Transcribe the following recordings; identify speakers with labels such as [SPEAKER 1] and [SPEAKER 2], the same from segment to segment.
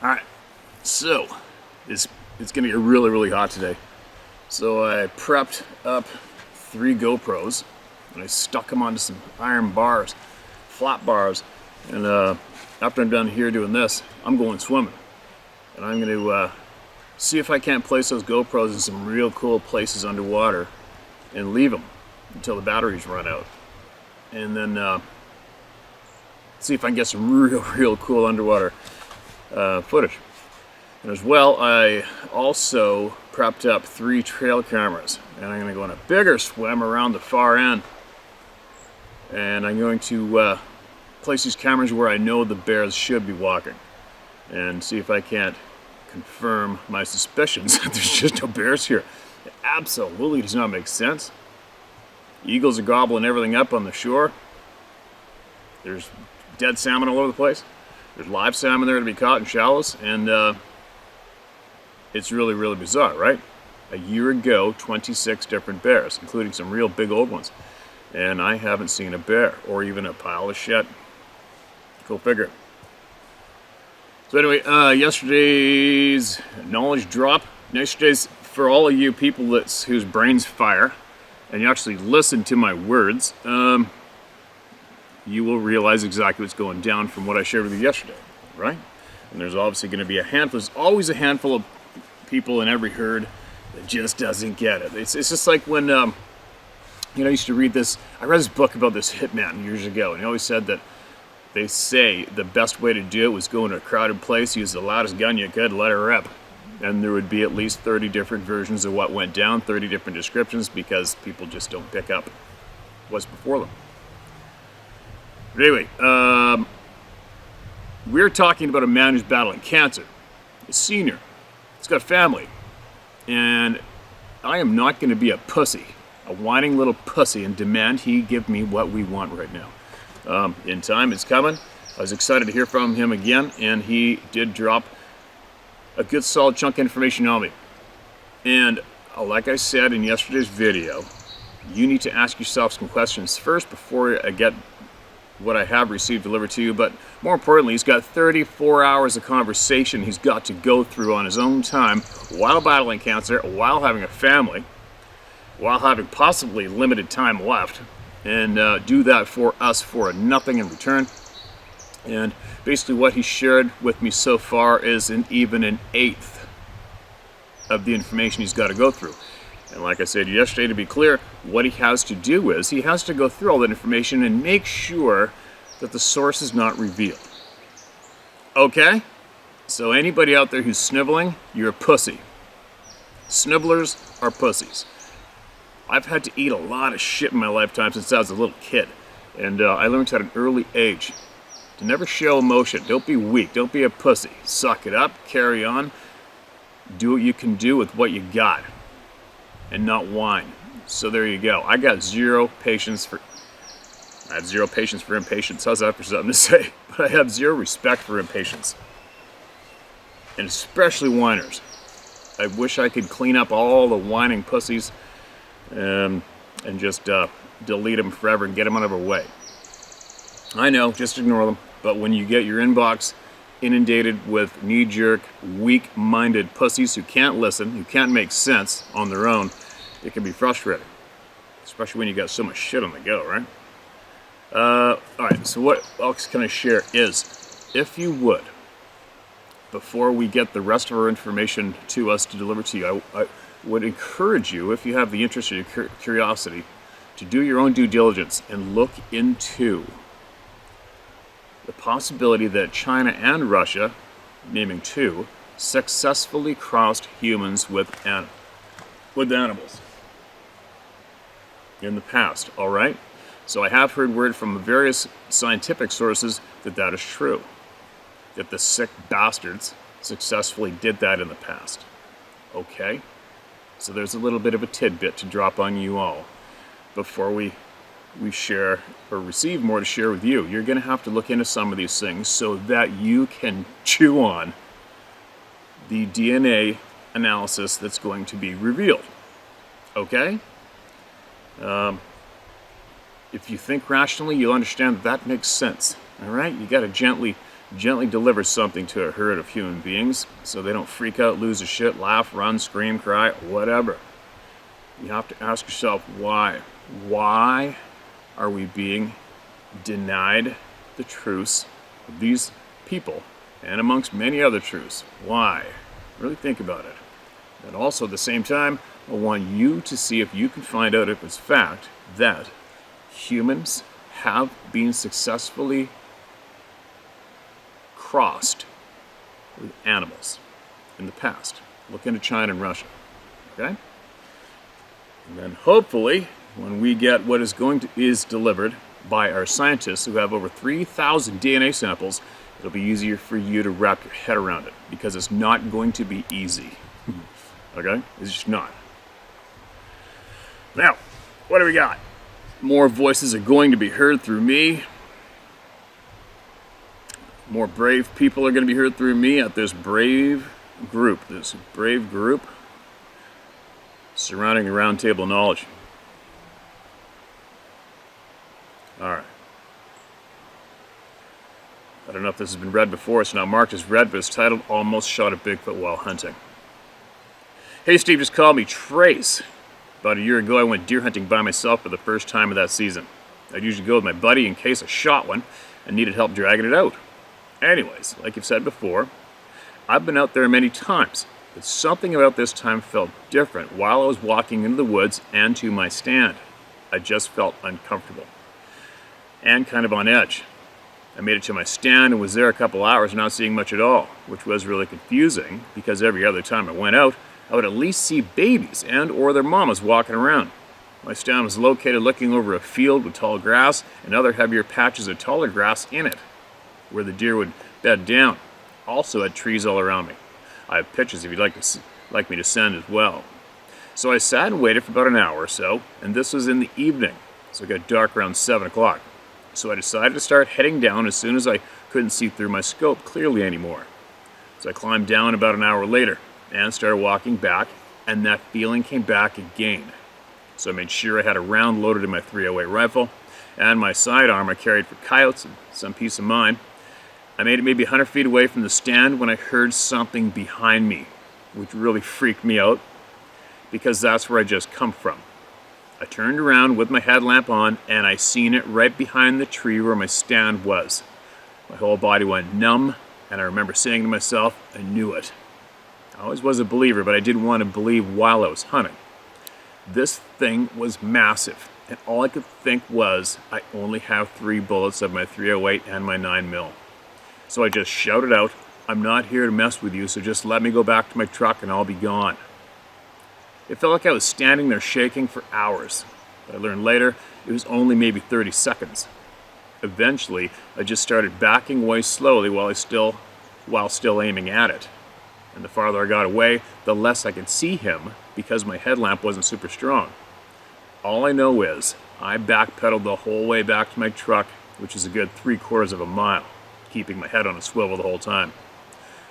[SPEAKER 1] All right, so it's gonna get really, really hot today. So I prepped up 3 GoPros and I stuck them onto some iron bars, flat bars. And after I'm done here doing this, I'm going swimming. And I'm gonna see if I can't place those GoPros in some real cool places underwater and leave them until the batteries run out. And then see if I can get some real cool underwater footage. And as well, I also prepped up 3 trail cameras, and I'm going to go on a bigger swim around the far end. And I'm going to place these cameras where I know the bears should be walking, and see if I can't confirm my suspicions that there's just no bears here. It absolutely does not make sense. Eagles are gobbling everything up on the shore. There's dead salmon all over the place. There's live salmon there to be caught in shallows, and it's really, really bizarre, right? A year ago, 26 different bears, including some real big old ones. And I haven't seen a bear, or even a pile of shit. Go figure. So anyway, yesterday's knowledge drop. Yesterday's, for all of you people whose brains fire, and you actually listen to my words, you will realize exactly what's going down from what I shared with you yesterday, right? And there's obviously going to be there's always a handful of people in every herd that just doesn't get it. It's just like when, I used to read this, I read this book about this hitman years ago, and he always said that they say the best way to do it was go into a crowded place, use the loudest gun you could, let it rip. And there would be at least 30 different versions of what went down, 30 different descriptions, because people just don't pick up what's before them. But anyway, we're talking about a man who's battling cancer, a senior. He's got a family. And I am not going to be a pussy, a whining little pussy, and demand he give me what we want right now. In time, it's coming. I was excited to hear from him again, and he did drop a good solid chunk of information on me. And like I said in yesterday's video, you need to ask yourself some questions first before I get what I have received delivered to you. But more importantly, he's got 34 hours of conversation he's got to go through on his own time while battling cancer, while having a family, while having possibly limited time left, and do that for us for nothing in return. And basically what he shared with me so far isn't even an eighth of the information he's got to go through. And like I said yesterday, to be clear, what he has to do is he has to go through all that information and make sure that the source is not revealed. Okay? So anybody out there who's sniveling, you're a pussy. Snivellers are pussies. I've had to eat a lot of shit in my lifetime since I was a little kid. And I learned at an early age to never show emotion. Don't be weak. Don't be a pussy. Suck it up. Carry on. Do what you can do with what you got. And not whine. So there you go. I had zero patience for impatience. How's that for something to say? But I have zero respect for impatience. And especially whiners. I wish I could clean up all the whining pussies and just delete them forever and get them out of our way. I know, just ignore them. But when you get your inbox inundated with knee-jerk, weak-minded pussies who can't listen, who can't make sense on their own, it can be frustrating. Especially when you got so much shit on the go, right? Alright, so what else can I share is, if you would, before we get the rest of our information to us to deliver to you, I would encourage you, if you have the interest or your curiosity, to do your own due diligence and look into the possibility that China and Russia, naming 2, successfully crossed humans with animals in the past, all right? So I have heard word from various scientific sources that that is true, that the sick bastards successfully did that in the past, okay? So there's a little bit of a tidbit to drop on you all before we share or receive more to share with you. You're going to have to look into some of these things so that you can chew on the DNA analysis that's going to be revealed. Okay? If you think rationally, you'll understand that makes sense. All right? You got to gently gently deliver something to a herd of human beings so they don't freak out, lose their shit, laugh, run, scream, cry, whatever. You have to ask yourself why. Why are we being denied the truths of these people and amongst many other truths? Why? Really think about it. And also at the same time, I want you to see if you can find out if it's fact that humans have been successfully crossed with animals in the past. Look into China and Russia, okay? And then hopefully, when we get what is delivered by our scientists who have over 3,000 DNA samples, it'll be easier for you to wrap your head around it, because it's not going to be easy. Okay? It's just not. Now, what do we got? More voices are going to be heard through me. More brave people are going to be heard through me at this brave group surrounding the round table of knowledge. All right. I don't know if this has been read before. It's not marked as read, but it's titled Almost Shot a Bigfoot While Hunting. Hey, Steve just called me Trace. About a year ago, I went deer hunting by myself for the first time of that season. I'd usually go with my buddy in case I shot one and needed help dragging it out. Anyways, like you've said before, I've been out there many times, but something about this time felt different while I was walking into the woods and to my stand. I just felt uncomfortable and kind of on edge. I made it to my stand and was there a couple hours not seeing much at all, which was really confusing because every other time I went out, I would at least see babies and or their mamas walking around. My stand was located looking over a field with tall grass and other heavier patches of taller grass in it, where the deer would bed down. Also had trees all around me. I have pictures if you'd like me to send as well. So I sat and waited for about an hour or so, and this was in the evening, so it got dark around 7 o'clock. So I decided to start heading down as soon as I couldn't see through my scope clearly anymore. So I climbed down about an hour later and started walking back, and that feeling came back again. So I made sure I had a round loaded in my .308 rifle, and my sidearm I carried for coyotes and some peace of mind. I made it maybe 100 feet away from the stand when I heard something behind me, which really freaked me out, because that's where I just come from. I turned around with my headlamp on, and I seen it right behind the tree where my stand was. My whole body went numb, and I remember saying to myself, I knew it. I always was a believer, but I didn't want to believe while I was hunting. This thing was massive, and all I could think was, I only have 3 bullets of my .308 and my 9mm. So I just shouted out, I'm not here to mess with you, so just let me go back to my truck and I'll be gone. It felt like I was standing there shaking for hours, but I learned later it was only maybe 30 seconds. Eventually, I just started backing away slowly while still aiming at it. And the farther I got away, the less I could see him because my headlamp wasn't super strong. All I know is I backpedaled the whole way back to my truck, which is a good 3/4 of a mile, keeping my head on a swivel the whole time.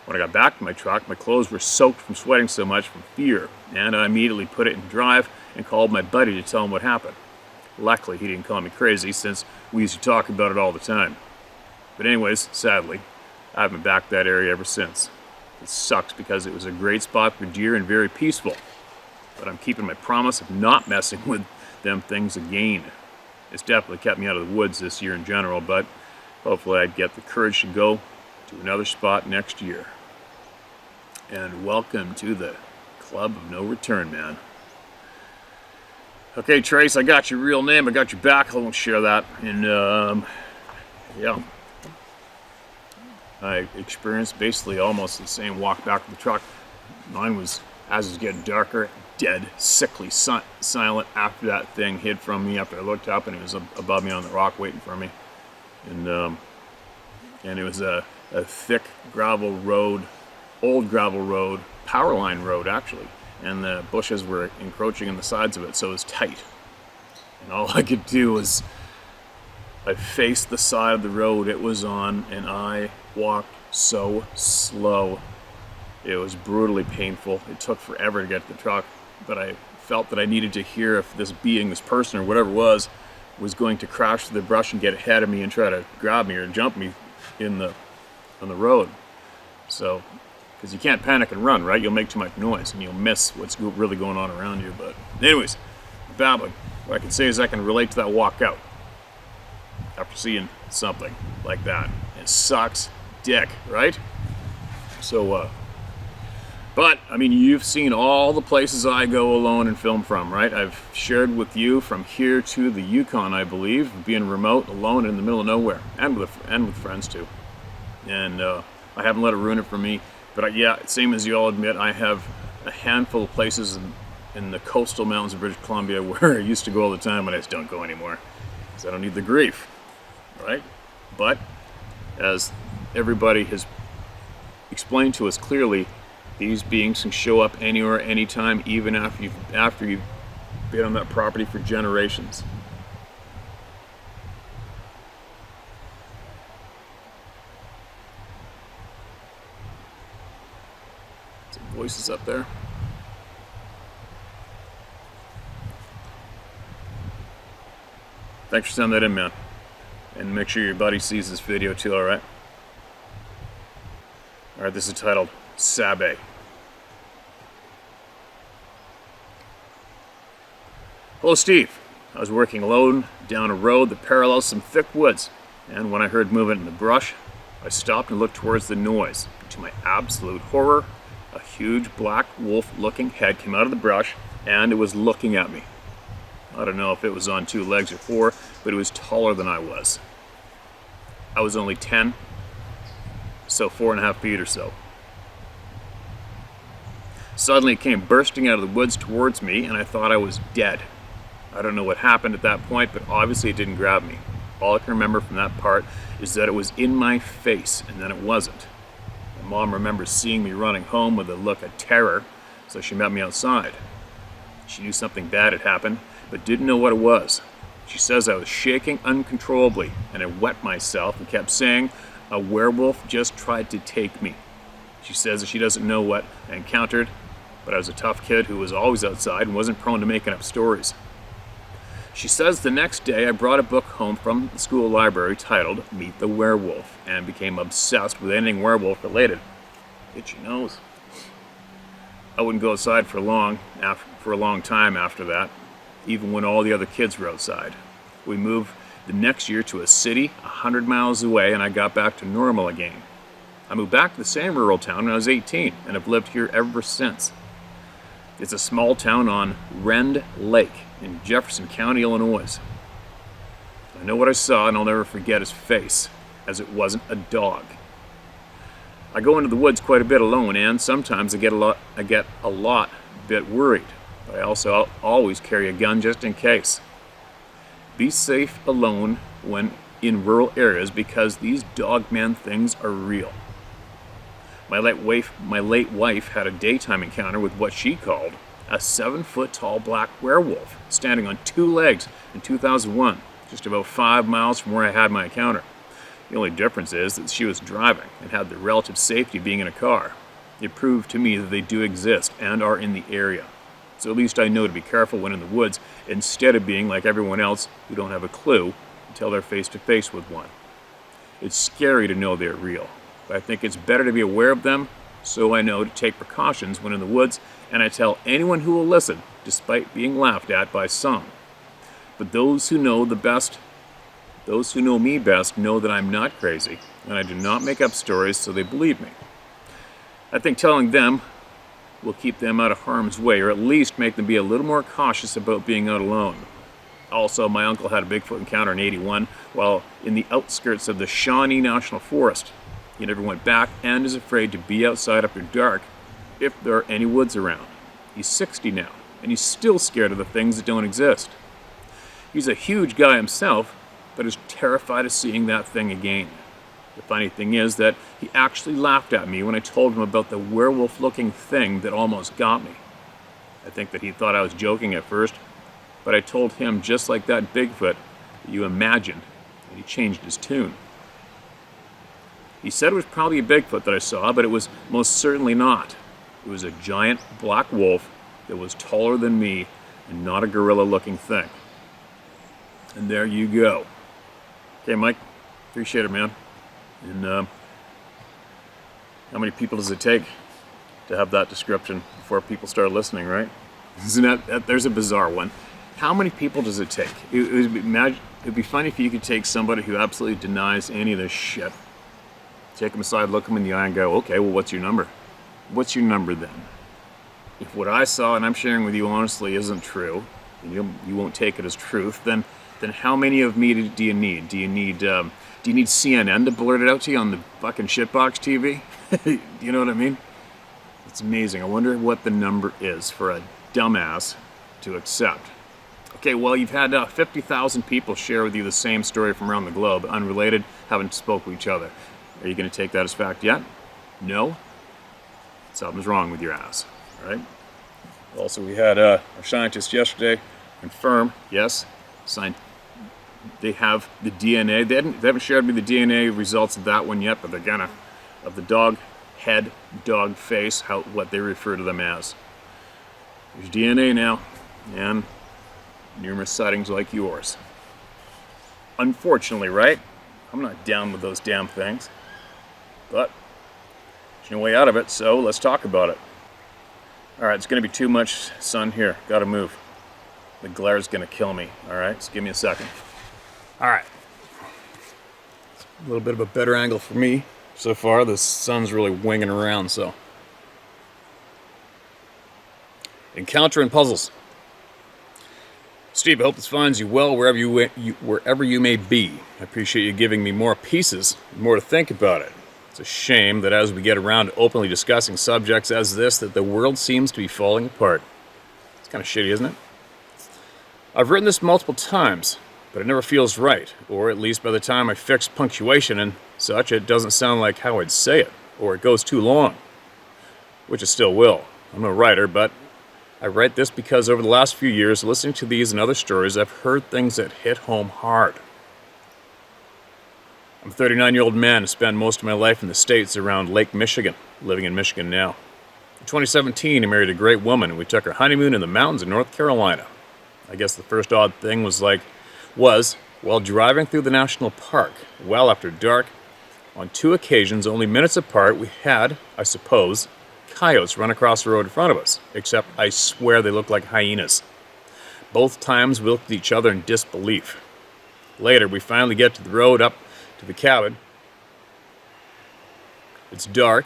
[SPEAKER 1] When I got back to my truck, my clothes were soaked from sweating so much from fear, and I immediately put it in drive and called my buddy to tell him what happened. Luckily, he didn't call me crazy since we used to talk about it all the time. But anyways, sadly, I haven't been back to that area ever since. It sucks because it was a great spot for deer and very peaceful, but I'm keeping my promise of not messing with them things again. It's definitely kept me out of the woods this year in general, but hopefully I'd get the courage to go to another spot next year. And welcome to the Club of No Return, man. Okay, Trace, I got your real name. I got your back. I won't share that. And, yeah. I experienced basically almost the same walk back to the truck. Mine was, as it was getting darker, dead, sickly, silent after that thing hid from me, after I looked up and it was above me on the rock waiting for me. And it was a thick gravel road, old gravel road, power line road actually, and the bushes were encroaching on the sides of it, so it was tight. And all I could do was, I faced the side of the road it was on, and I walked so slow. It was brutally painful. It took forever to get to the truck, but I felt that I needed to hear if this being, this person or whatever it was going to crash through the brush and get ahead of me and try to grab me or jump me in the on the road. So, because you can't panic and run, right? You'll make too much noise and you'll miss what's really going on around you. But anyways, babbling. What I can say is I can relate to that walkout after seeing something like that. It sucks dick, right? So, but, I mean, you've seen all the places I go alone and film from, right? I've shared with you from here to the Yukon, I believe, being remote, alone in the middle of nowhere, and with friends too. And I haven't let it ruin it for me. But yeah, same as you all admit, I have a handful of places in the coastal mountains of British Columbia where I used to go all the time, and I just don't go anymore because I don't need the grief, right? But as everybody has explained to us clearly, these beings can show up anywhere, anytime, even after you've been on that property for generations. Some voices up there. Thanks for sending that in, man. And make sure your buddy sees this video too, alright? Alright, this is titled Sabe. Hello, Steve. I was working alone down a road that parallels some thick woods, and when I heard movement in the brush, I stopped and looked towards the noise. To my absolute horror, a huge black wolf-looking head came out of the brush, and it was looking at me. I don't know if it was on 2 legs or 4, but it was taller than I was. I was only 10, so 4.5 feet or so. Suddenly it came bursting out of the woods towards me, and I thought I was dead. I don't know what happened at that point, but obviously it didn't grab me. All I can remember from that part is that it was in my face, and then it wasn't. My mom remembers seeing me running home with a look of terror, so she met me outside. She knew something bad had happened, but didn't know what it was. She says I was shaking uncontrollably, and I wet myself and kept saying, "A werewolf just tried to take me." She says that she doesn't know what I encountered, but I was a tough kid who was always outside and wasn't prone to making up stories. She says the next day I brought a book home from the school library titled Meet the Werewolf and became obsessed with anything werewolf related. Itchy nose. I wouldn't go outside for a long time after that, even when all the other kids were outside. We moved the next year to a city 100 miles away, and I got back to normal again. I moved back to the same rural town when I was 18 and have lived here ever since. It's a small town on Rend Lake in Jefferson County, Illinois. I know what I saw, and I'll never forget his face, as it wasn't a dog. I go into the woods quite a bit alone, and sometimes I get a lot bit worried. But I also always carry a gun just in case. Be safe alone when in rural areas because these Dogman things are real. My late wife had a daytime encounter with what she called a 7-foot-tall black werewolf standing on 2 legs in 2001, just about 5 miles from where I had my encounter. The only difference is that she was driving and had the relative safety of being in a car. It proved to me that they do exist and are in the area. So at least I know to be careful when in the woods instead of being like everyone else who don't have a clue until they're face to face with one. It's scary to know they're real, but I think it's better to be aware of them so I know to take precautions when in the woods, and I tell anyone who will listen, despite being laughed at by some. But those who know me best know that I'm not crazy, and I do not make up stories so they believe me. I think telling them will keep them out of harm's way, or at least make them be a little more cautious about being out alone. Also, my uncle had a Bigfoot encounter in '81 while in the outskirts of the Shawnee National Forest. He never went back and is afraid to be outside after dark if there are any woods around. He's 60 now, and he's still scared of the things that don't exist. He's a huge guy himself, but is terrified of seeing that thing again. The funny thing is that he actually laughed at me when I told him about the werewolf-looking thing that almost got me. I think that he thought I was joking at first, but I told him just like that Bigfoot that you imagined, and he changed his tune. He said it was probably a Bigfoot that I saw, but it was most certainly not. It was a giant black wolf that was taller than me and not a gorilla-looking thing. And there you go. Okay, Mike, appreciate it, man. And How many people does it take to have that description before people start listening, right? Isn't that, there's a bizarre one. How many people does it take? It'd be funny if you could take somebody who absolutely denies any of this shit, take them aside, look them in the eye and go, okay, well, what's your number? What's your number then? If what I saw and I'm sharing with you honestly isn't true, and you won't take it as truth, then how many of me do you need? Do you need CNN to blurt it out to you on the fucking shitbox TV? You know what I mean? It's amazing. I wonder what the number is for a dumbass to accept. Okay, well, you've had 50,000 people share with you the same story from around the globe, unrelated, haven't spoke with each other. Are you going to take that as fact yet? No? Something's wrong with your ass, right? Also, we had our scientists yesterday confirm, yes, they have the DNA. They haven't shared with me the DNA results of that one yet, but they're gonna, of the dog head, dog face, what they refer to them as. There's DNA now, and numerous sightings like yours. Unfortunately, right? I'm not down with those damn things, but there's no way out of it, so let's talk about it. Alright, it's going to be too much sun here. Gotta move. The glare's going to kill me. Alright, so give me a second. Alright. A little bit of a better angle for me so far. The sun's really winging around, so. Encountering puzzles. Steve, I hope this finds you well wherever you may be. I appreciate you giving me more pieces, more to think about it. It's a shame that as we get around to openly discussing subjects as this, that the world seems to be falling apart. It's kind of shitty, isn't it? I've written this multiple times, but it never feels right, or at least by the time I fix punctuation and such, it doesn't sound like how I'd say it, or it goes too long, which it still will. I'm no writer, but I write this because over the last few years, listening to these and other stories, I've heard things that hit home hard. I'm a 39-year-old man who spent most of my life in the States around Lake Michigan, living in Michigan now. In 2017, I married a great woman, and we took our honeymoon in the mountains of North Carolina. I guess the first odd thing was while driving through the national park, well after dark, on 2 occasions, only minutes apart, we had, I suppose, coyotes run across the road in front of us, except I swear they looked like hyenas. Both times we looked at each other in disbelief. Later, we finally get to the road up to the cabin. It's dark.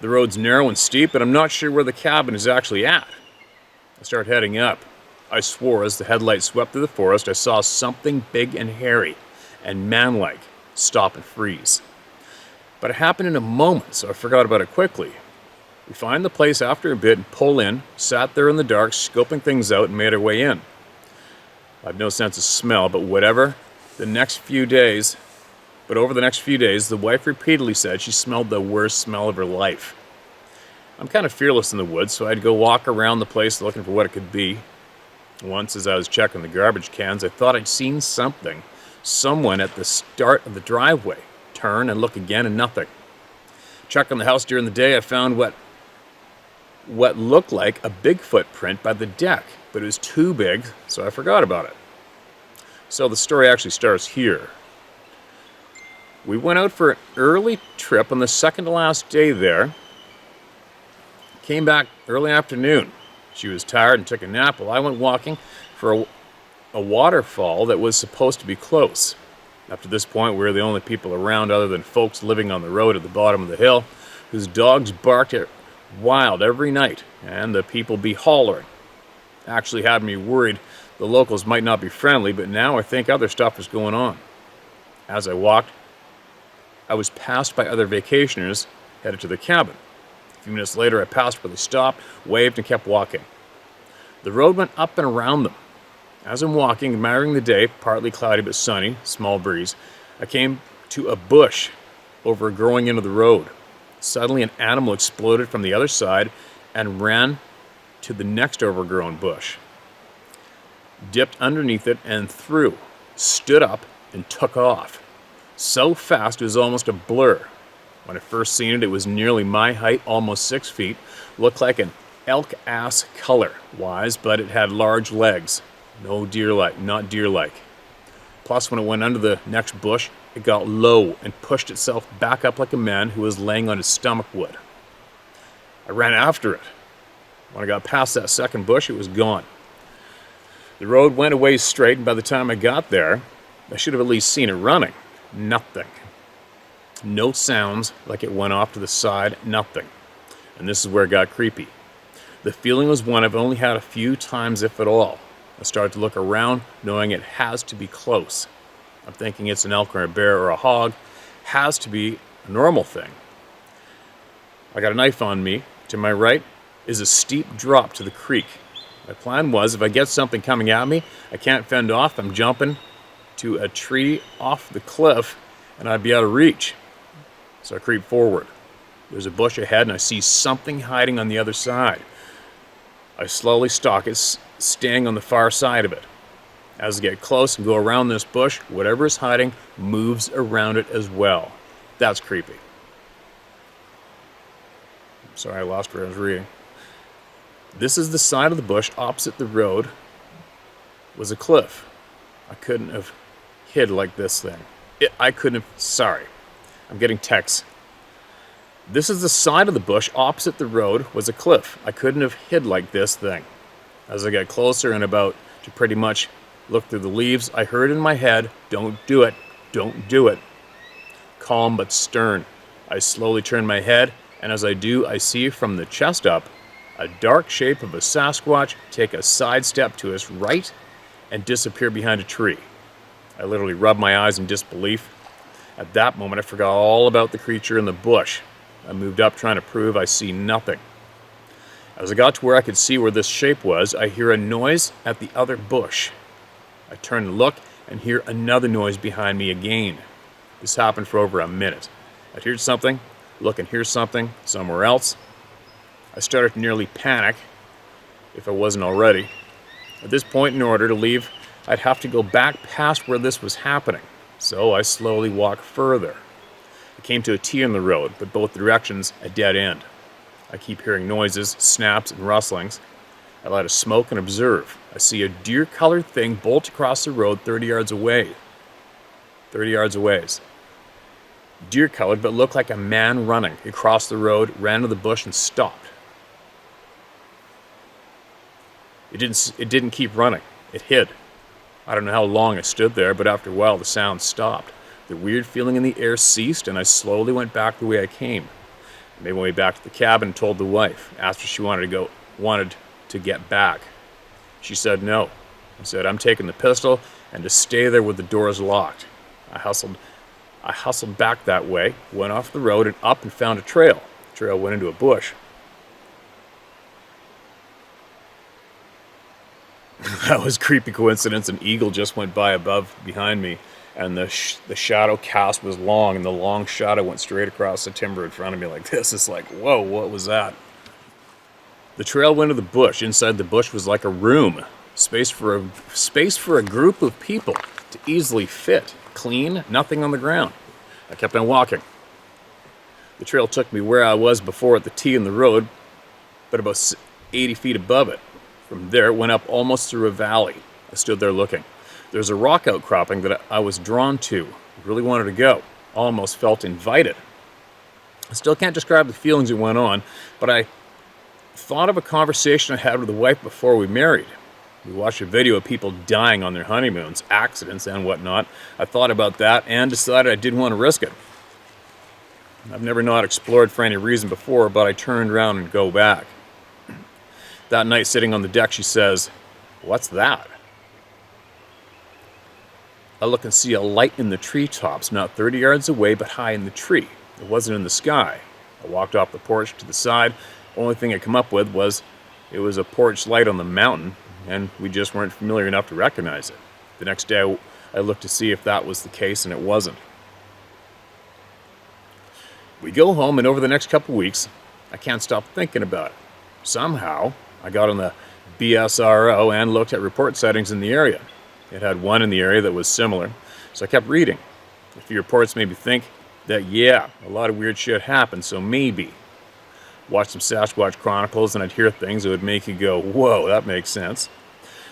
[SPEAKER 1] The road's narrow and steep, and I'm not sure where the cabin is actually at. I start heading up. I swore as the headlights swept through the forest, I saw something big and hairy and manlike stop and freeze. But it happened in a moment, so I forgot about it quickly. We find the place after a bit and pull in, sat there in the dark, scoping things out, and made our way in. I have no sense of smell, but over the next few days, the wife repeatedly said she smelled the worst smell of her life. I'm kind of fearless in the woods, so I'd go walk around the place looking for what it could be. Once, as I was checking the garbage cans, I thought I'd seen someone at the start of the driveway. Turn and look again, and nothing. Checking the house during the day, I found what looked like a Bigfoot print by the deck, but it was too big, so I forgot about it. So the story actually starts here. We went out for an early trip on the second to last day there. Came back early afternoon. She was tired and took a nap while I went walking for a waterfall that was supposed to be close. Up to this point, we were the only people around other than folks living on the road at the bottom of the hill, whose dogs barked wild every night, and the people be hollering. Actually had me worried the locals might not be friendly, but now I think other stuff is going on. As I walked, I was passed by other vacationers headed to the cabin. A few minutes later, I passed where they stopped, waved, and kept walking. The road went up and around them. As I'm walking, admiring the day, partly cloudy but sunny, small breeze, I came to a bush growing into the road. Suddenly, an animal exploded from the other side and ran to the next overgrown bush, dipped underneath it and through, stood up, and took off. So fast it was almost a blur. When I first seen it, it was nearly my height, almost 6 feet, looked like an elk ass color-wise, but it had large legs. Not deer-like. Plus, when it went under the next bush, it got low and pushed itself back up like a man who was laying on his stomach would. I ran after it. When I got past that second bush, it was gone. The road went a ways straight, and by the time I got there, I should have at least seen it running. Nothing. No sounds like it went off to the side, nothing. And this is where it got creepy. The feeling was one I've only had a few times, if at all. I started to look around, knowing it has to be close. I'm thinking it's an elk or a bear or a hog. Has to be a normal thing. I got a knife on me. To my right is a steep drop to the creek. My plan was, if I get something coming at me I can't fend off, I'm jumping to a tree off the cliff and I'd be out of reach. So I creep forward. There's a bush ahead and I see something hiding on the other side. I slowly stalk it, staying on the far side of it. As I get close and go around this bush, whatever is hiding moves around it as well. That's creepy. Sorry, I lost where I was reading. This is the side of the bush opposite the road was a cliff. I couldn't have hid like this thing. Sorry, I'm getting texts. This is the side of the bush opposite the road was a cliff. I couldn't have hid like this thing. As I got closer and about to pretty much look through the leaves, I heard in my head, "Don't do it, don't do it." Calm but stern. I slowly turn my head, and as I do, I see from the chest up a dark shape of a Sasquatch take a side step to his right and disappear behind a tree. I literally rubbed my eyes in disbelief. At that moment, I forgot all about the creature in the bush. I moved up trying to prove I see nothing. As I got to where I could see where this shape was, I hear a noise at the other bush. I turn to look and hear another noise behind me again. This happened for over a minute. I'd hear something, look and hear something somewhere else. I started to nearly panic, if I wasn't already. At this point, in order to leave, I'd have to go back past where this was happening. So I slowly walked further. I came to a T in the road, but both directions a dead end. I keep hearing noises, snaps, and rustlings. I light a smoke and observe. I see a deer-colored thing bolt across the road 30 yards away. 30 yards away. Deer-colored, but looked like a man running. He crossed the road, ran to the bush, and stopped. It didn't keep running. It hid. I don't know how long I stood there, but after a while the sound stopped. The weird feeling in the air ceased, and I slowly went back the way I came. I made my way back to the cabin and told the wife. Asked if she wanted to get back. She said no. I said, "I'm taking the pistol and to stay there with the doors locked." I hustled back that way, went off the road and up and found a trail. The trail went into a bush. That was a creepy coincidence. An eagle just went by behind me, and the shadow cast was long, and the long shadow went straight across the timber in front of me like this. It's like, whoa, what was that? The trail went to the bush. Inside the bush was like a room, space for a group of people to easily fit. Clean, nothing on the ground. I kept on walking. The trail took me where I was before at the T in the road, but about 80 feet above it. From there, it went up almost through a valley. I stood there looking. There's a rock outcropping that I was drawn to. Really wanted to go. Almost felt invited. I still can't describe the feelings that went on, but I thought of a conversation I had with the wife before we married. We watched a video of people dying on their honeymoons, accidents and whatnot. I thought about that and decided I didn't want to risk it. I've never not explored for any reason before, but I turned around and go back. That night, sitting on the deck, she says, "What's that?" I look and see a light in the treetops, not 30 yards away, but high in the tree. It wasn't in the sky. I walked off the porch to the side. Only thing I come up with was it was a porch light on the mountain, and we just weren't familiar enough to recognize it. The next day, I looked to see if that was the case, and it wasn't. We go home, and over the next couple weeks, I can't stop thinking about it. Somehow, I got on the BSRO and looked at report sightings in the area. It had one in the area that was similar, so I kept reading. A few reports made me think that, yeah, a lot of weird shit happened, so maybe. Watch some Sasquatch Chronicles, and I'd hear things that would make you go, whoa, that makes sense.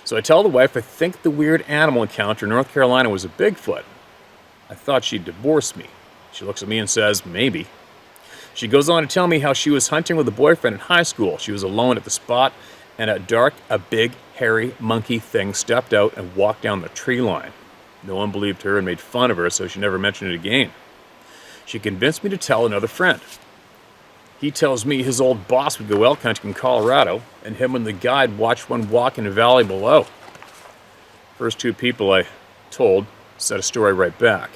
[SPEAKER 1] So So I tell the wife I think the weird animal encounter in North Carolina was a Bigfoot. I thought she'd divorce me. She looks at me and says, maybe. She goes on to tell me how she was hunting with a boyfriend in high school. She was alone at the spot, and at dark, a big, hairy monkey thing stepped out and walked down the tree line. No one believed her and made fun of her, so she never mentioned it again. She convinced me to tell another friend. He tells me his old boss would go elk hunting in Colorado, and him and the guide watched one walk in the valley below. First two people I told said a story right back.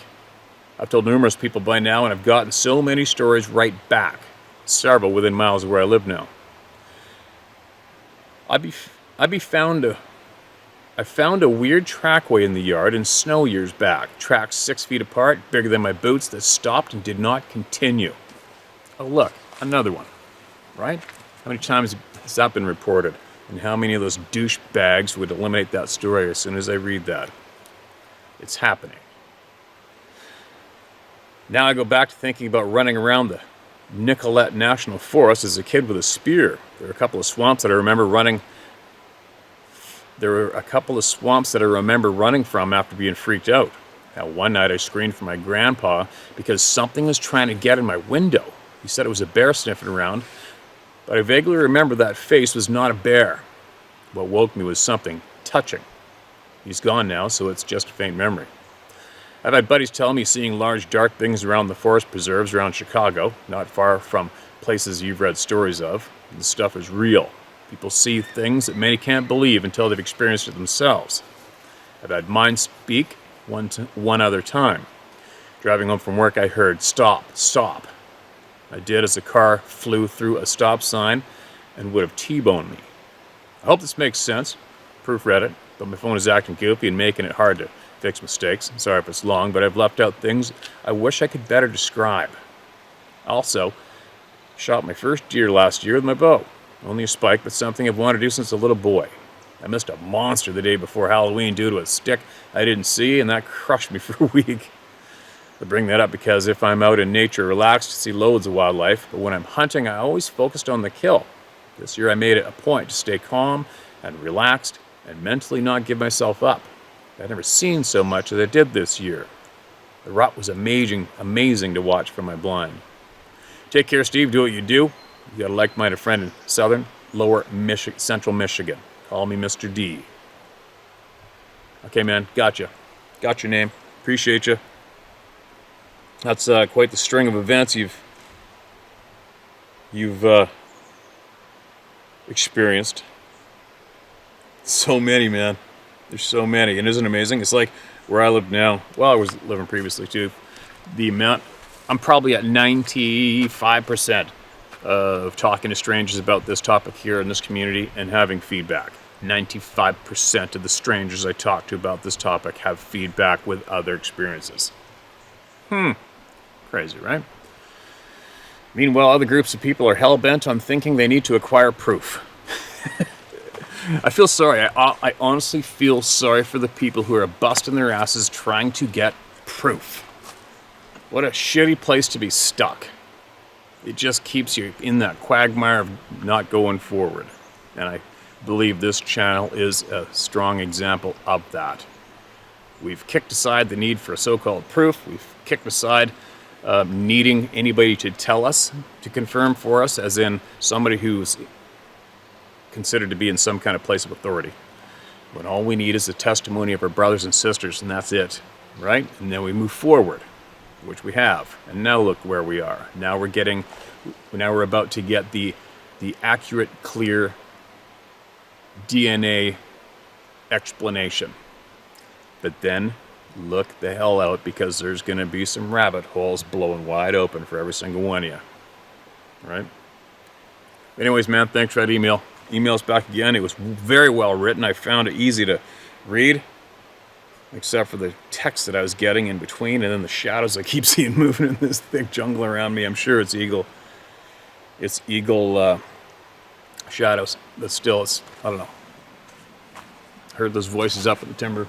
[SPEAKER 1] I've told numerous people by now, and I've gotten so many stories right back, several within miles of where I live now. I found a weird trackway in the yard in snow years back. Tracks 6 feet apart, bigger than my boots, that stopped and did not continue. Oh look, another one, right? How many times has that been reported? And how many of those douchebags would eliminate that story as soon as I read that? It's happening. Now I go back to thinking about running around the Nicollet National Forest as a kid with a spear. There were a couple of swamps that I remember running from after being freaked out. Now, one night I screamed for my grandpa because something was trying to get in my window. He said it was a bear sniffing around, but I vaguely remember that face was not a bear. What woke me was something touching. He's gone now, so it's just a faint memory. I've had buddies tell me seeing large dark things around the forest preserves around Chicago, not far from places you've read stories of. The stuff is real. People see things that many can't believe until they've experienced it themselves. I've had mine speak one other time. Driving home from work, I heard, "Stop, stop." I did as the car flew through a stop sign and would have T-boned me. I hope this makes sense. Proofread it, but my phone is acting goofy and making it hard to fix mistakes. Sorry if it's long, but I've left out things I wish I could better describe. Also, shot my first deer last year with my bow. Only a spike, but something I've wanted to do since a little boy. I missed a monster the day before Halloween due to a stick I didn't see, and that crushed me for a week. I bring that up because if I'm out in nature relaxed, see loads of wildlife, but when I'm hunting, I always focused on the kill. This year I made it a point to stay calm and relaxed and mentally not give myself up. I've never seen so much as I did this year. The rut was amazing to watch from my blind. Take care, Steve. Do what you do. You got a like-minded friend in central Michigan. Call me Mr. D. Okay, man. Gotcha. Got your name. Appreciate you. That's quite the string of events you've experienced. So many, man. There's so many, and isn't it amazing? It's like where I live now. Well, I was living previously too. The amount, I'm probably at 95% of talking to strangers about this topic here in this community and having feedback. 95% of the strangers I talk to about this topic have feedback with other experiences. Crazy, right? Meanwhile, other groups of people are hell-bent on thinking they need to acquire proof. I feel sorry. I honestly feel sorry for the people who are busting their asses trying to get proof. What a shitty place to be stuck. It just keeps you in that quagmire of not going forward. And I believe this channel is a strong example of that. We've kicked aside the need for so-called proof. We've kicked aside needing anybody to tell us, to confirm for us, as in somebody who's considered to be in some kind of place of authority. When all we need is the testimony of our brothers and sisters, and that's it, right? And then we move forward, which we have. And now look where we are. Now we're about to get the accurate, clear DNA explanation. But then look the hell out, because there's going to be some rabbit holes blowing wide open for every single one of you. Right? Anyways, man, thanks for that email. Email's back again. It was very well written. I found it easy to read, except for the text that I was getting in between, and then the shadows I keep seeing moving in this thick jungle around me. I'm sure it's eagle shadows, but still, I don't know. Heard those voices up in the timber.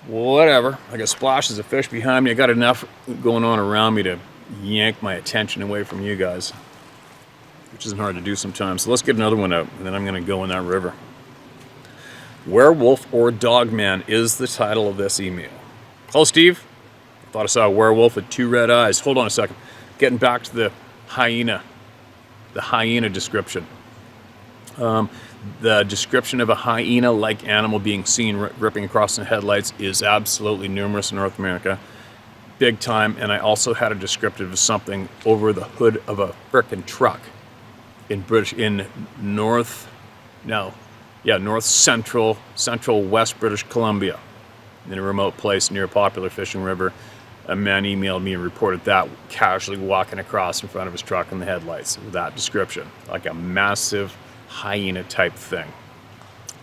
[SPEAKER 1] Whatever. I got splashes of fish behind me. I got enough going on around me to yank my attention away from you guys, which isn't hard to do sometimes. So let's get another one out, and then I'm going to go in that river. Werewolf or Dogman is the title of this email. Hello, Steve. I thought I saw a werewolf with 2 red eyes. Hold on a second. Getting back to the hyena description. The description of a hyena-like animal being seen ripping across the headlights is absolutely numerous in North America. Big time. And I also had a descriptive of something over the hood of a frickin' truck in north central West British Columbia, in a remote place near a popular fishing river. A man emailed me and reported that casually walking across in front of his truck in the headlights with that description, like a massive hyena type thing.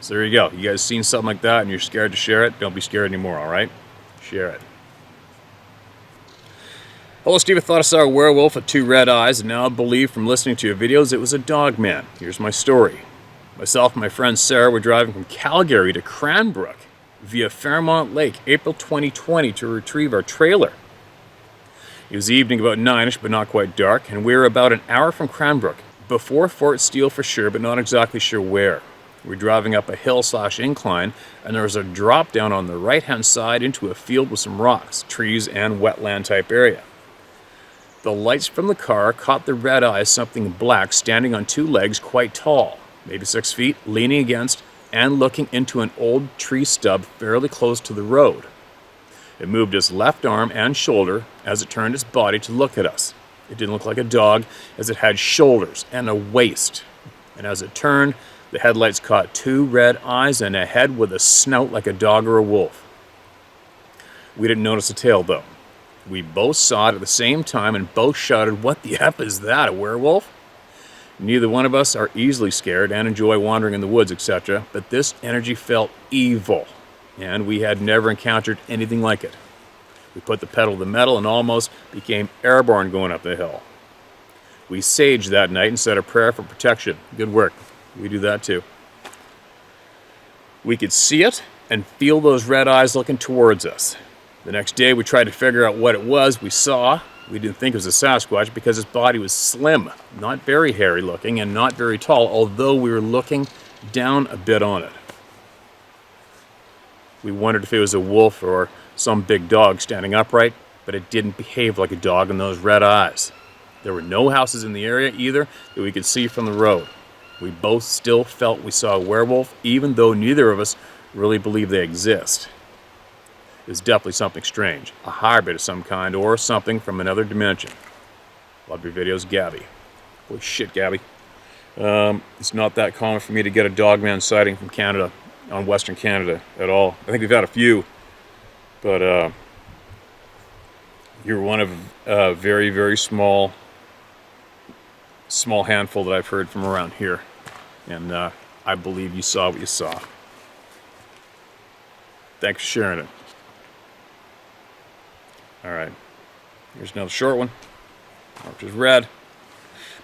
[SPEAKER 1] So there you go. You guys seen something like that and you're scared to share it? Don't be scared anymore, all right? Share it. Hello, Steve. I thought I saw a werewolf with 2 red eyes, and now I believe from listening to your videos it was a Dogman. Here's my story. Myself and my friend Sarah were driving from Calgary to Cranbrook via Fairmont Lake, April 2020, to retrieve our trailer. It was evening, about 9ish, but not quite dark, and we were about an hour from Cranbrook, before Fort Steele for sure, but not exactly sure where. We were driving up a hill/incline, and there was a drop down on the right-hand side into a field with some rocks, trees, and wetland type area. The lights from the car caught the red eyes, something black, standing on 2 legs, quite tall, maybe 6 feet, leaning against and looking into an old tree stub fairly close to the road. It moved its left arm and shoulder as it turned its body to look at us. It didn't look like a dog, as it had shoulders and a waist. And as it turned, the headlights caught 2 red eyes and a head with a snout like a dog or a wolf. We didn't notice a tail, though. We both saw it at the same time and both shouted, "What the F is that, a werewolf?" Neither one of us are easily scared and enjoy wandering in the woods, etc., but this energy felt evil, and we had never encountered anything like it. We put the pedal to the metal and almost became airborne going up the hill. We saged that night and said a prayer for protection. Good work. We do that too. We could see it and feel those red eyes looking towards us. The next day we tried to figure out what it was we saw. We didn't think it was a Sasquatch because his body was slim, not very hairy looking, and not very tall, although we were looking down a bit on it. We wondered if it was a wolf or some big dog standing upright, but it didn't behave like a dog in those red eyes. There were no houses in the area either that we could see from the road. We both still felt we saw a werewolf, even though neither of us really believe they exist. Is definitely something strange, a hybrid of some kind, or something from another dimension. Love your videos, Gabby. Holy shit, Gabby. It's not that common for me to get a Dogman sighting from Canada, on Western Canada at all. I think we've had a few, but you're one of a very, very small handful that I've heard from around here, and I believe you saw what you saw. Thanks for sharing it. All right, here's another short one, which is red.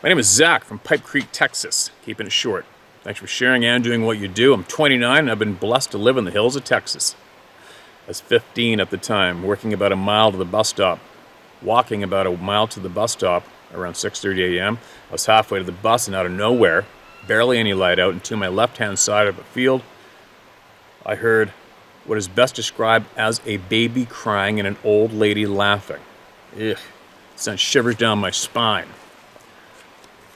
[SPEAKER 1] My name is Zach from Pipe Creek, Texas. Keeping it short. Thanks for sharing and doing what you do. I'm 29 and I've been blessed to live in the hills of Texas. I was 15 at the time, working about a mile to the bus stop. Walking about a mile to the bus stop around 6:30 a.m. I was halfway to the bus and out of nowhere, barely any light out, and to my left-hand side of a field, I heard what is best described as a baby crying and an old lady laughing. Ugh, sent shivers down my spine.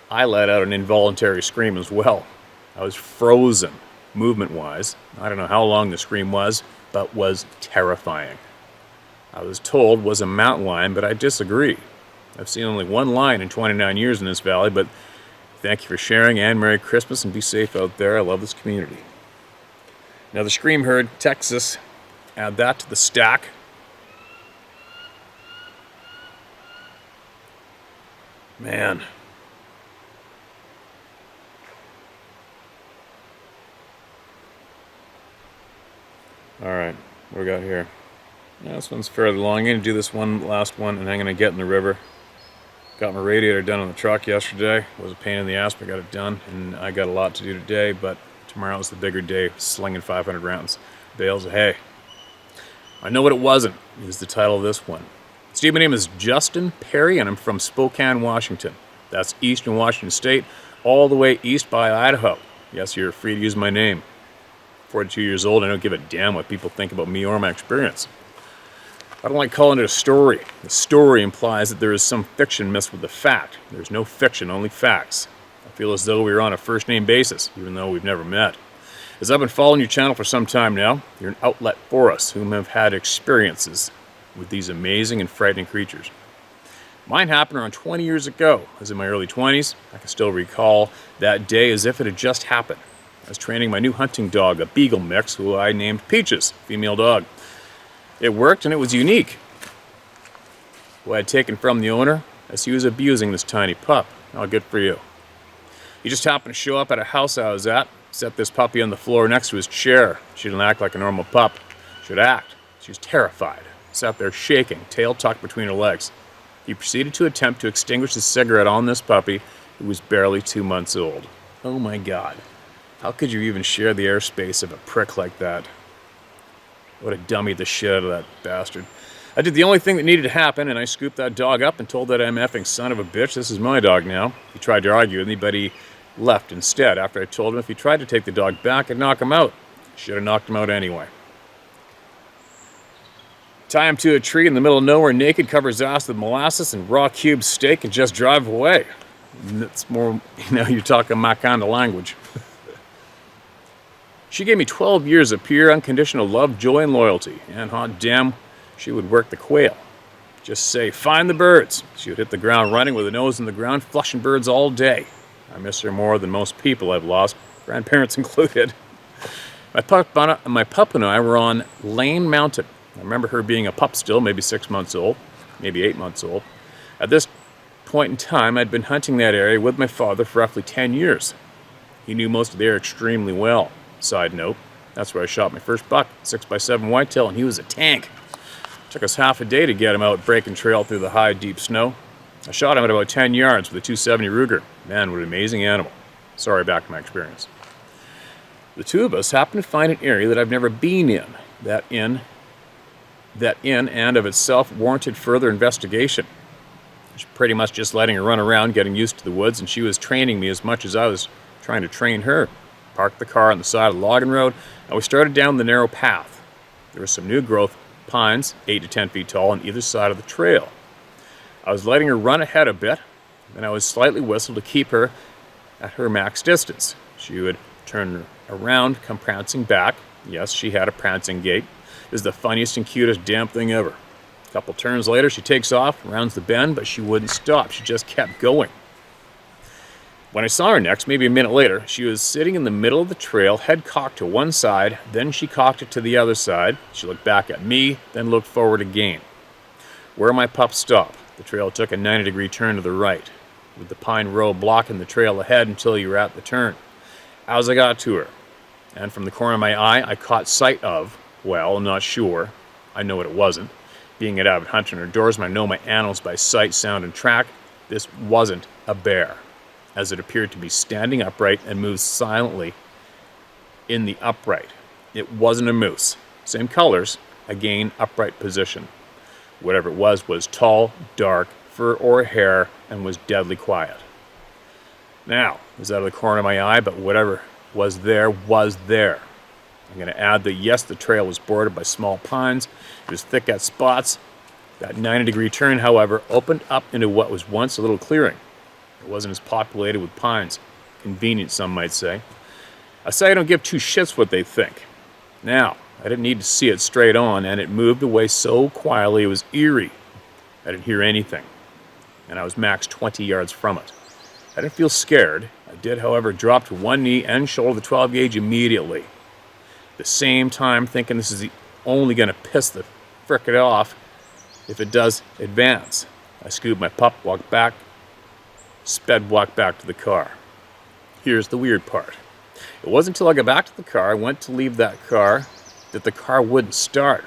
[SPEAKER 1] I let out an involuntary scream as well. I was frozen, movement-wise. I don't know how long the scream was, but was terrifying. I was told was a mountain lion, but I disagree. I've seen only one lion in 29 years in this valley, but thank you for sharing, and Merry Christmas, and be safe out there. I love this community. Now the scream heard, Texas. Add that to the stack. Man. All right, what we got here? Yeah, this one's fairly long. I'm going to do this one, last one, and I'm going to get in the river. Got my radiator done on the truck yesterday. It was a pain in the ass, but I got it done, and I got a lot to do today, but tomorrow's the bigger day, slinging 500 rounds, bales of hay. I know what it wasn't, is the title of this one. Steve, my name is Justin Perry, and I'm from Spokane, Washington. That's eastern Washington State, all the way east by Idaho. Yes, you're free to use my name. 42 years old, I don't give a damn what people think about me or my experience. I don't like calling it a story. The story implies that there is some fiction mixed with the fact. There's no fiction, only facts. I feel as though we are on a first-name basis, even though we've never met. As I've been following your channel for some time now, you're an outlet for us whom have had experiences with these amazing and frightening creatures. Mine happened around 20 years ago. I was in my early 20s. I can still recall that day as if it had just happened. I was training my new hunting dog, a beagle mix, who I named Peaches, female dog. It worked and it was unique. Who I had taken from the owner as he was abusing this tiny pup. Oh, good for you. He just happened to show up at a house I was at, set this puppy on the floor next to his chair. She didn't act like a normal pup. Should act. She was terrified. Sat there shaking, tail tucked between her legs. He proceeded to attempt to extinguish his cigarette on this puppy, who was barely 2 months old. Oh my God. How could you even share the airspace of a prick like that? What a dummy the shit out of that bastard. I did the only thing that needed to happen, and I scooped that dog up and told that MFing son of a bitch, this is my dog now. He tried to argue with me, but he left instead after I told him if he tried to take the dog back, I'd knock him out. Should have knocked him out anyway. Tie him to a tree in the middle of nowhere naked, cover his ass with molasses and raw cube steak, and just drive away. That's more, you're talking my kind of language. She gave me 12 years of pure, unconditional love, joy, and loyalty. And hot damn, she would work the quail. Just say, find the birds. She would hit the ground running with her nose in the ground, flushing birds all day. I miss her more than most people I've lost, grandparents included. My pup and I were on Lane Mountain. I remember her being a pup still, maybe 6 months old, maybe 8 months old. At this point in time, I'd been hunting that area with my father for roughly 10 years. He knew most of the area extremely well. Side note, that's where I shot my first buck, 6x7 whitetail, and he was a tank. Took us half a day to get him out breaking trail through the high, deep snow. I shot him at about 10 yards with a 270 Ruger. Man, what an amazing animal. Sorry, back to my experience. The two of us happened to find an area that I've never been in. That in and of itself warranted further investigation. I was pretty much just letting her run around, getting used to the woods, and she was training me as much as I was trying to train her. Parked the car on the side of the logging road, and we started down the narrow path. There was some new growth pines, 8 to 10 feet tall, on either side of the trail. I was letting her run ahead a bit, and I was slightly whistled to keep her at her max distance. She would turn around, come prancing back. Yes, she had a prancing gait. It was the funniest and cutest damn thing ever. A couple turns later, she takes off, rounds the bend, but she wouldn't stop. She just kept going. When I saw her next, maybe a minute later, she was sitting in the middle of the trail, head cocked to one side, then she cocked it to the other side. She looked back at me, then looked forward again. Where my pup stopped, the trail took a 90-degree turn to the right, with the pine row blocking the trail ahead until you were at the turn. As I got to her, and from the corner of my eye, I caught sight of, well, I'm not sure, I know what it wasn't. Being an avid hunter and outdoorsman, I know my animals by sight, sound, and track. This wasn't a bear, as it appeared to be standing upright and moved silently in the upright. It wasn't a moose. Same colors, again, upright position. Whatever it was tall, dark, fur or hair, and was deadly quiet. Now, it was out of the corner of my eye, but whatever was there was there. I'm going to add that yes, the trail was bordered by small pines. It was thick at spots. That 90-degree turn, however, opened up into what was once a little clearing. It wasn't as populated with pines. Convenient, some might say. I say I don't give two shits what they think. Now, I didn't need to see it straight on, and it moved away so quietly it was eerie. I didn't hear anything, and I was max 20 yards from it. I didn't feel scared. I did, however, drop to one knee and shoulder the 12 gauge immediately. At the same time, thinking this is only going to piss the frickin' off if it does advance. I scooped my pup, walked back to the car. Here's the weird part. It wasn't until I got back to the car, I went to leave that car, that the car wouldn't start.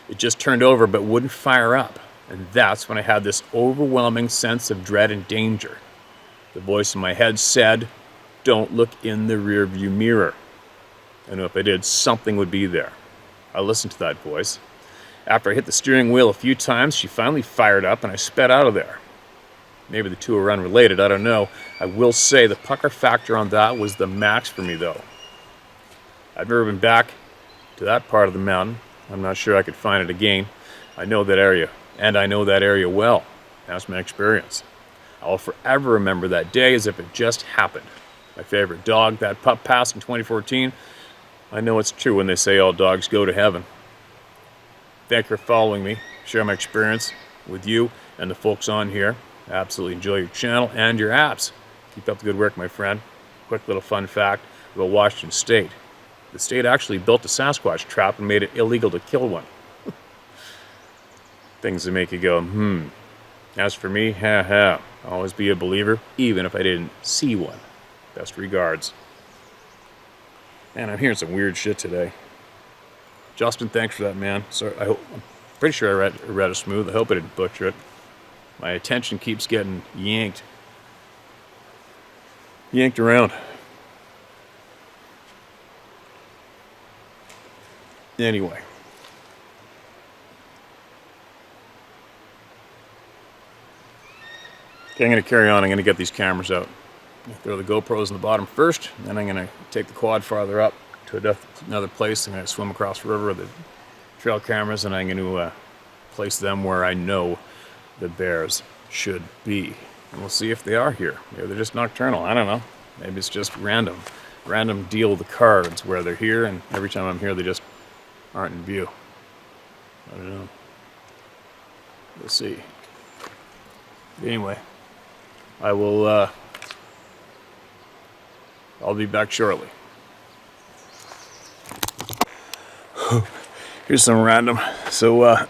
[SPEAKER 1] It just turned over but wouldn't fire up. And that's when I had this overwhelming sense of dread and danger. The voice in my head said, "Don't look in the rearview mirror." I knew if I did, something would be there. I listened to that voice. After I hit the steering wheel a few times, she finally fired up and I sped out of there. Maybe the two are unrelated, I don't know. I will say the pucker factor on that was the max for me though. I've never been back to that part of the mountain. I'm not sure I could find it again. I know that area, and I know that area well. That's my experience. I'll forever remember that day as if it just happened. My favorite dog, that pup passed in 2014. I know it's true when they say all dogs go to heaven. Thank you for following me. Share my experience with you and the folks on here. I absolutely enjoy your channel and your apps. Keep up the good work, my friend. Quick little fun fact about Washington State. The state actually built a Sasquatch trap and made it illegal to kill one. Things that make you go, As for me, I'll always be a believer, even if I didn't see one. Best regards. Man, I'm hearing some weird shit today. Justin, thanks for that, man. Sorry, I'm pretty sure I read it smooth. I hope I didn't butcher it. My attention keeps getting yanked around. Anyway. Okay, I'm going to carry on. I'm going to get these cameras out. Throw the GoPros in the bottom first, then I'm going to take the quad farther up to another place. I'm going to swim across the river with the trail cameras, and I'm going to place them where I know the bears should be. And we'll see if they are here. Maybe they're just nocturnal. I don't know. Maybe it's just random deal of the cards where they're here, and every time I'm here they just aren't in view. I don't know. We'll see. Anyway, I'll be back shortly. Here's some random. So I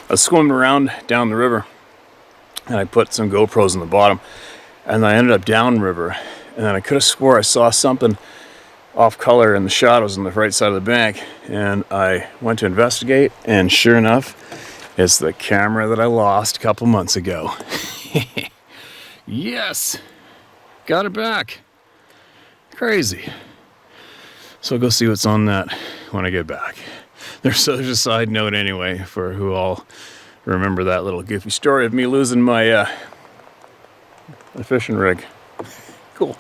[SPEAKER 1] was swimming around down the river, and I put some GoPros in the bottom, and I ended up downriver, and then I could have swore I saw something off color in the shadows on the right side of the bank, and I went to investigate, and sure enough, it's the camera that I lost a couple months ago. Yes, got it back. Crazy. So I'll go see what's on that when I get back. There's a side note anyway for who all remember that little goofy story of me losing my fishing rig. Cool.